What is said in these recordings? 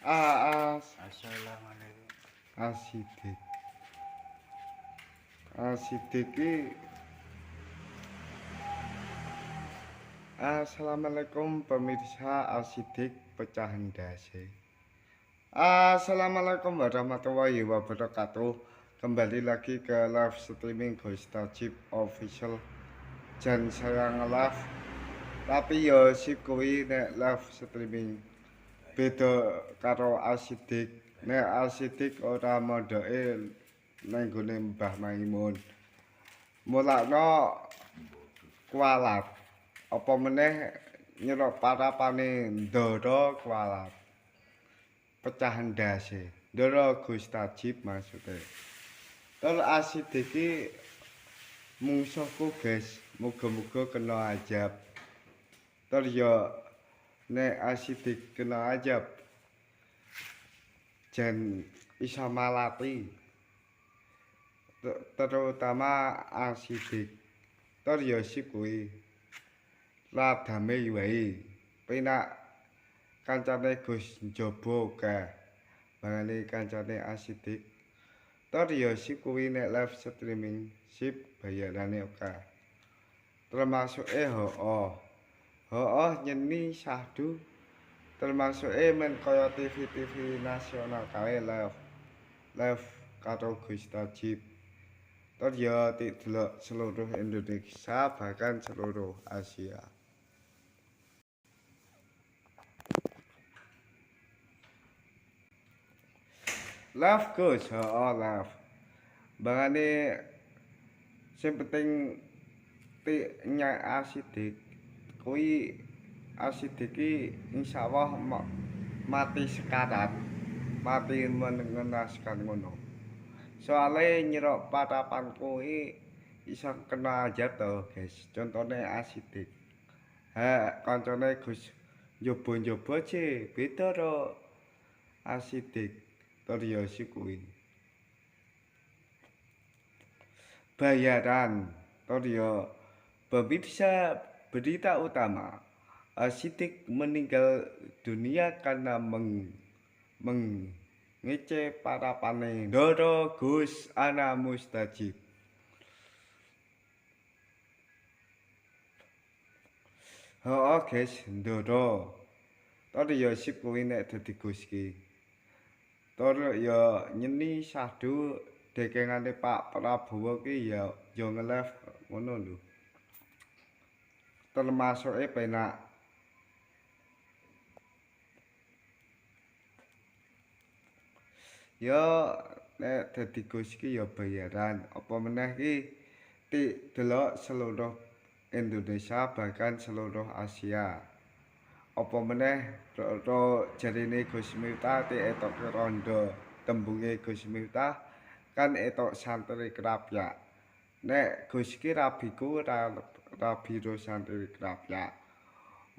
Assalamualaikum. Asidik. Asidik ki Assalamualaikum pemirsa Asidik pecahan dasi. Assalamualaikum warahmatullahi wabarakatuh. Kembali lagi ke live streaming Ghostajib official. Jan saya nge-live tapi ya sip kuwi nek live streaming beda karo Asidik. Nek Asidik ora mondoke nang gone Mbah Maimun. Mulakno kualat. Apa meneh nyerok parapane ndara kualat. Pecahan dasi. Ndara Ghostajib maksude. Tur Asidik iki mungsuhku guys, muga-muga kena ajab. Tur ya nek Asidik kena ajab jan iso malati. Terutama Asidik. Tur ya sip kuwi. Lah damai wae. Penak kancane Gus njaba akeh. Mangane kancane Asidik. Tur ya sip kuwi nek live streaming sip bayarane akeh. Termasuke hooh nyeni syahdu termasuke men kaya TV nasional kae live karo Ghostajib. Tur ya delok seluruh Indonesia bahkan seluruh Asia. Live Gus, live. Bangane sing penting Asidik kuwi Asidik iki insyaallah mati sekarat. Mati mengenaskan ngono. Soale nyerok patapanku iki iso kena ajab to, guys. Contone Asidik. Kancane Gus njobo-njobo ce beda ro Asidik. Tur ya kuwi. Bayaran. Tur ya pemirsa berita utama. Asidik meninggal dunia karena mengece parapane ndara Gus ana mustajib. Guys, ndara. Tur ya sip kuwi nek dadi Gus ki. Tur ya nyeni syahdu dekengane Pak Prabowo ki ya nge-live ngono lho. Termasuke penak. Ya nek dadi Gus ki ya bayaran. Apa meneh ki delok seluruh Indonesia bahkan seluruh Asia. Apa meneh jarine Gus Miftah etoke rondo. Tembunge Gus Miftah kan etok santri kerapyak. Nek Gus ki rabiku rabiro santri kerapyak.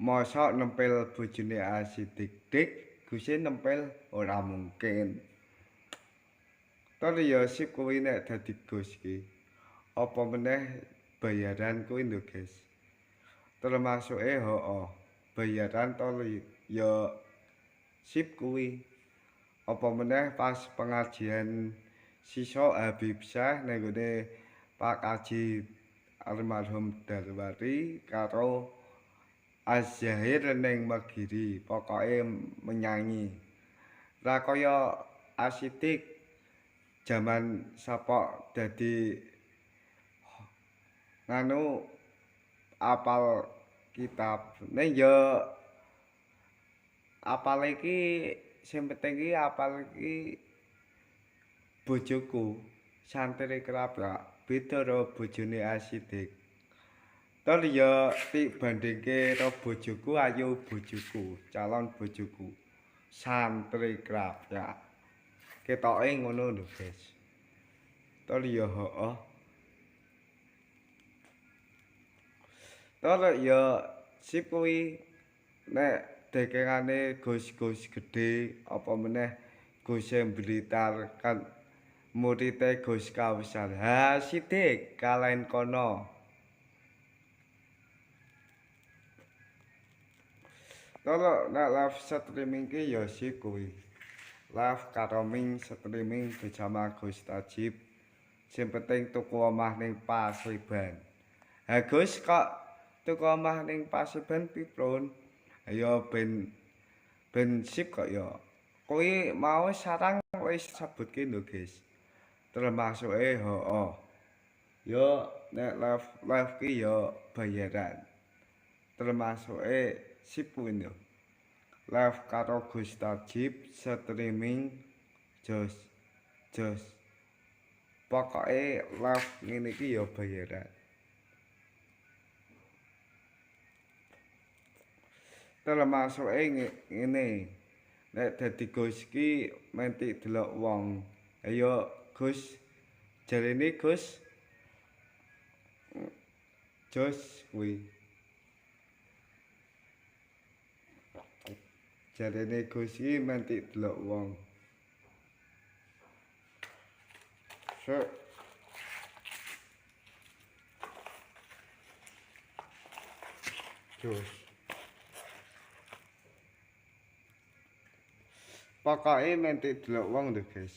Mosok nempel bojone Asidik dik, Guse nempel ora mungkin. Tur ya sip kuwi nek dadi Gus ki. Apa meneh bayaran kuwi lho, guys. Termasuke bayaran to ya sip kuwi. Apa meneh pas pengajian sisa Habib Syah ning gone Pak Kaji almarhum Darwari karo Az-Zahir ning Megiri. Pokoke menyanyi. Lah kaya Asidik jaman sapa dadi nganu apal kitab. Nek ya apal iki sing penting iki apal iki bojoku santri kerapyak beda karo bojone Asidik. Tur ya bandingke karo bojoku ayo bojoku, calon bojoku santri kerapyak. Ketoke ngono lho, guys. Tur ya Tur ya sip kuwi nek dekengane Gus-gus gedhe apa meneh Gus Blitar kan murite Gus Kausar. Sidik kalaen kono. Kalau nek live streaming ki ya sip kuwi. Live karoming streaming bersama Gus Tajib. Sing penting tuku omah ning Pasuruan. Ha Gus kok tuku omah ning Pasuruan pipron? Ayo ben sip kok ya. Kuwi mau sarang wis sebutke lho guys. Termasuke hooh. Yo nek live ki yo bayaran. Termasuke sip kuwi lho. Live karo Gus Tajib streaming jos jos. Pokoke live ngene iki ya bayaran. Termasuke ngene. Nek dadi Gus iki menti delok wong. Ayo Gus jarene Gus jos kuwi. Jarene Gus iki menti delok wong. Sik. Jos. Pokoke menti delok wong lho guys.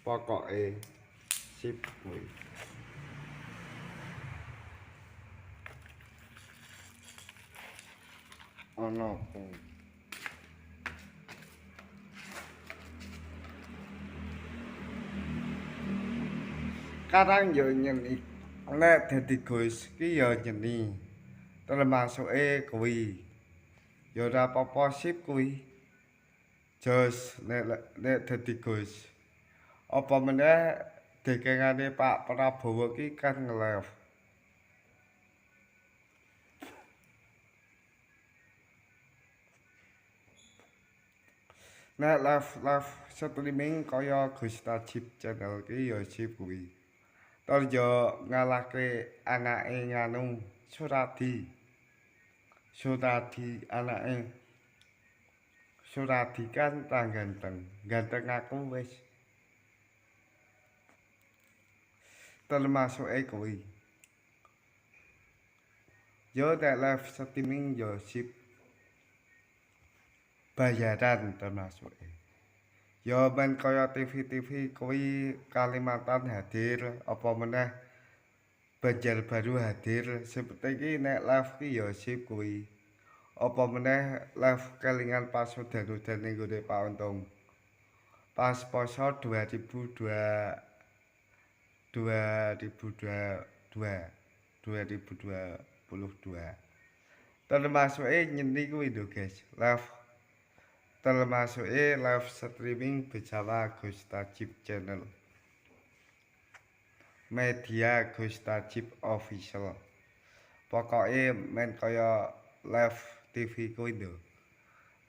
Pokoke sip kuwi. Ono apa? Karang yo nyeni. Nek dadi Gus ki yo nyeni. Termasuke kuwi. Ya ora apa-apa sip kuwi. Jos nek dadi Gus. Apa meneh dekengane Pak Prabowo ki kan nge-live. Nek live streaming kaya Gus Tajib channel ki ya sip kuwi. Tur yo ngalahke anake nganu Suradi. Suradi anake. Suradi kan tak ganteng. Ganteng aku wis. Termasuke kuwi. Yo nek live streaming yo sip. Bayaran termasuke. Ya men kaya TV-TV kuwi Kalimantan hadir apa meneh Banjarbaru hadir seperti iki nek live ki ya sip kuwi. Apa meneh live kelingan pas udan-udan ning gone Pak Untung. Pas poso 2022. Termasuke nyeni kuwi lho guys. Termasuke live streaming bersama Gus Tajib channel. Media Gus Tajib official. Pokoke men kaya live TV kuwi lho.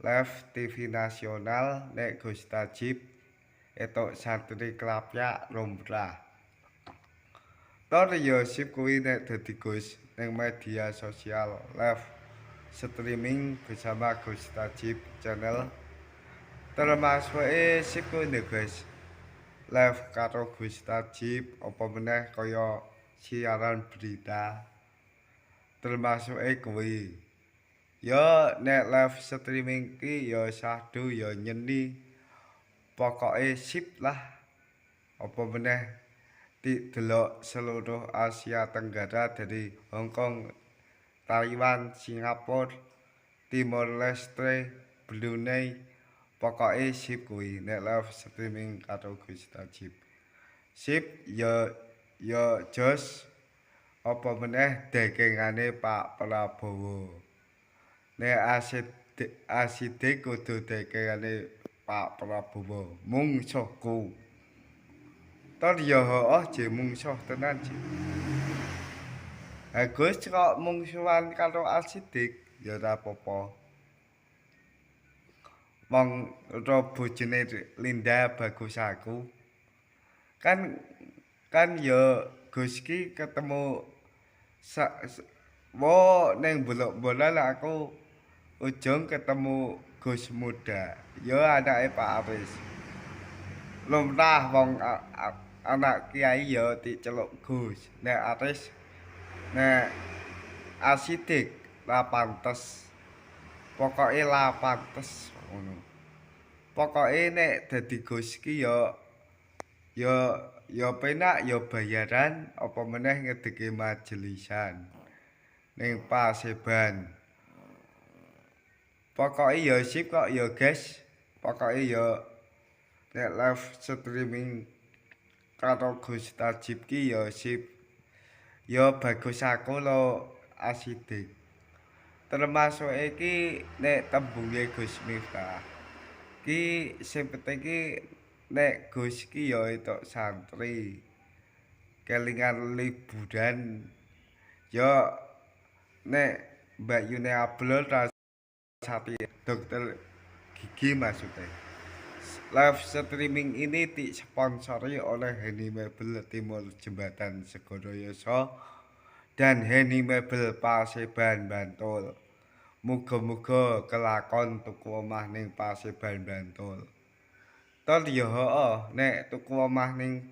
Live TV nasional nek Gus Tajib etok santri Klapyak lumrah. Tur yo sip kuwi nek dadi Gus ning media sosial live streaming bersama Gus Tajib channel. Termasuke sip kuwi lho guys. Live karo Gus Tajib apa meneh kaya siaran berita. Termasuke kuwi. Ya nek live streaming ki ya sahdu ya nyeni. Pokoke sip lah. Apa meneh delok seluruh Asia Tenggara dari Hong Kong, Taiwan, Singapura, Timor Leste, Brunei. Pokoke sip kuwi nek live streaming karo Gus Tajib. Sip ya jos apa meneh dekengane Pak Prabowo. Nek aside kudu dekengane Pak Prabowo. Mungsuhku. Tur ya hooh je mungsuh tenan je. Gus kok mungsuhan karo Asidik ya ora apa-apa. Wong ro bojone Linda bagus aku. Kan ya Gus ki ketemu ning bolak-bolan aku ujung ketemu Gus Muda. Ya anake Pak Aris. Lumrah wong anak kiai ya diceluk Gus. Nek Aris nek asidik ra pantes. Pokoke la pantes ngono. Pokoke nek dadi Gus ki ya penak ya bayaran apa meneh ngedeke majelisan ning Paseban. Pokoke ya sip kok ya guys. Pokoke ya nek live streaming karo Gus Tajib ki ya sip. Ya bagus aku lo asidik. Termasuk iki nek tembunge Gus Miftah. Ki sing penting ki nek Gus ki ya entuk santri. Kelingan liburan ya nek Mbak Yune Abdul Rasati dokter gigi maksudnya. Live streaming ini disponsori oleh Henny Mebel Timur Jembatan Segoroyoso dan Henny Mebel Paseban Bantul. Muga-muga kelakon tuku omah ning Paseban Bantul. Tur ya nek tuku omah ning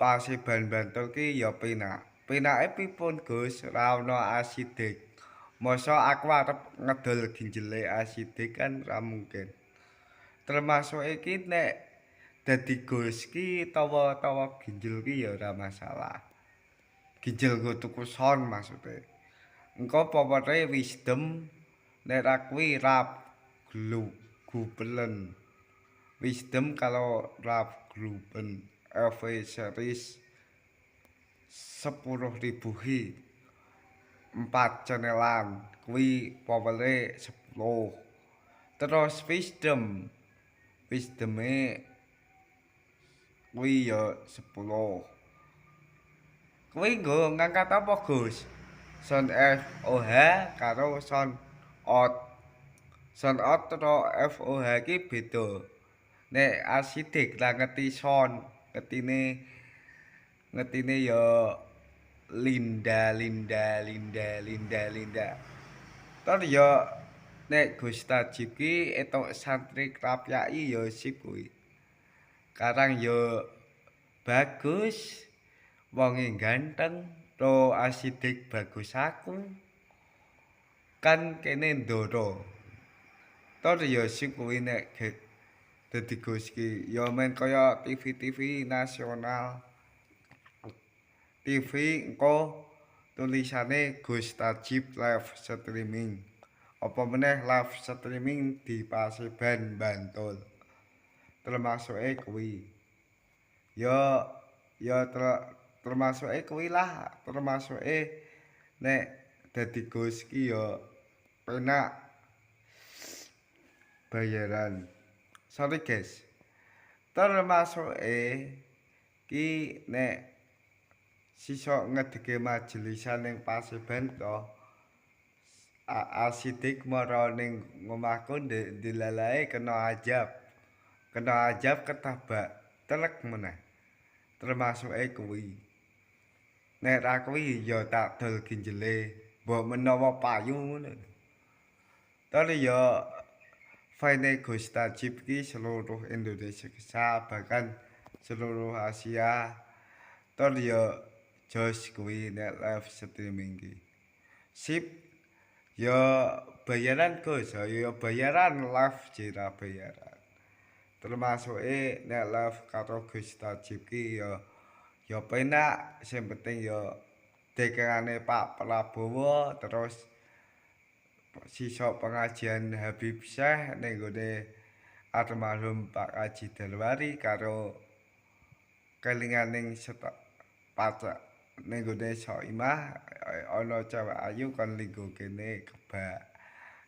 Paseban Bantul ki ya penak. Penake pripun Gus? Ra ono asidik. Masa aku arep ngedol ginjele asidik kan ra mungkin. Termasuk iki nek dadi Gus ki tawa-tawa ginjel ki ya ora masalah. Ginjel go tuku son maksudnya. Engko pokoke wisdom nek ra kuwi rap gubelen. Wisdom kalau rap grupen EV series 10.000 hi 4 channelan kuwi powere 10. Terus wisdome kuwi ya 10. Kuwi nggo ngangkat apa Gus? Sound FOH karo sound out. Sound out karo FOH ki beda. Nek asidik lah ngerti sound, ngetine ya Linda. Tur ya nek Gus Tajib ki entuk santri krapyaki ya sip kuwi. Karang ya bagus. Wonge ganteng, ro asidik bagus aku. Kan kene ndoro. Tur ya sip kuwi nek dadi Gus ki ya men kaya TV nasional. TV engko tulisane Gus Tajib live streaming. Apa meneh live streaming di Paseban Bantul. Termasuke kuwi. Termasuke kuwi lah, termasuke nek dadi Gus ki ya penak bayaran. Sorry guys. Termasuke ki nek sisa ngedeke majelisan ning Paseban to asidik mara ning ngomahku dilalae kena ajab ketabak telek meneh termasuke kuwi nek ra kuwi ya tak dol ginjele mbok menawa payu ngono tapi ya fine Gus Tajib ki seluruh Indonesia bahkan seluruh Asia tur ya jos kuwi nek live streaming ki. Sip. Ya bayaran Gus, ya bayaran live jera bayaran. Termasuke nek live karo Gus Tajib ki ya penak sing penting ya dekane Pak Prabowo terus sisa pengajian Habib Syekh ning gone almarhum Pak Haji Dalwari karo kelinganing pacak ning gone Soimah ana cewek ayu kon linggo kene kebak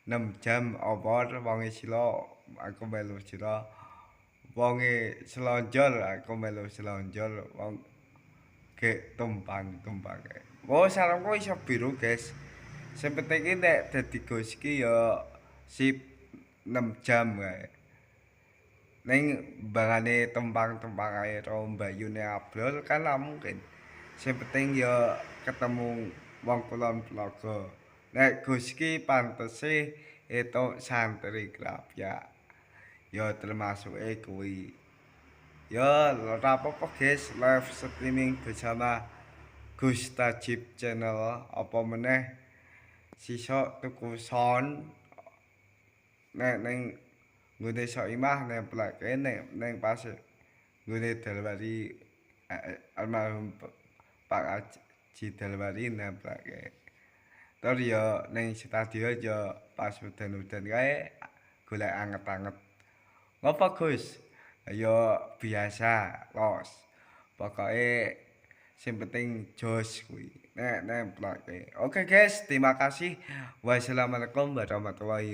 6 jam opor wonge sila aku melu sira wonge selonjor aku melu selonjor wong ge tumpang oh sarungku iso biru guys sing penting iki nek dadi Gus ki ya sip 6 jam kae ning bangane tumpang ae karo Mbak Yune Abdul kan lah mungkin sing penting ya ketemu wong kulon Tlaga nek Gus ki pantese entuk santri krapyak ya termasuke kuwi ya ora apa-apa guys live streaming bersama Gus Tajib channel apa meneh sisa tuku son nek ning nggone Soimah nemplake ning pas nggone Dalwari almarhum Pak Haji Dalwari nemplake. Terus ya ning stadion ya pas udan-udan kae golek anget-anget. Ngopo Gus? Ya biasa, los. Pokoke sing penting jos kuwi. Nek nemplake. Oke guys, terima kasih. Wassalamualaikum warahmatullahi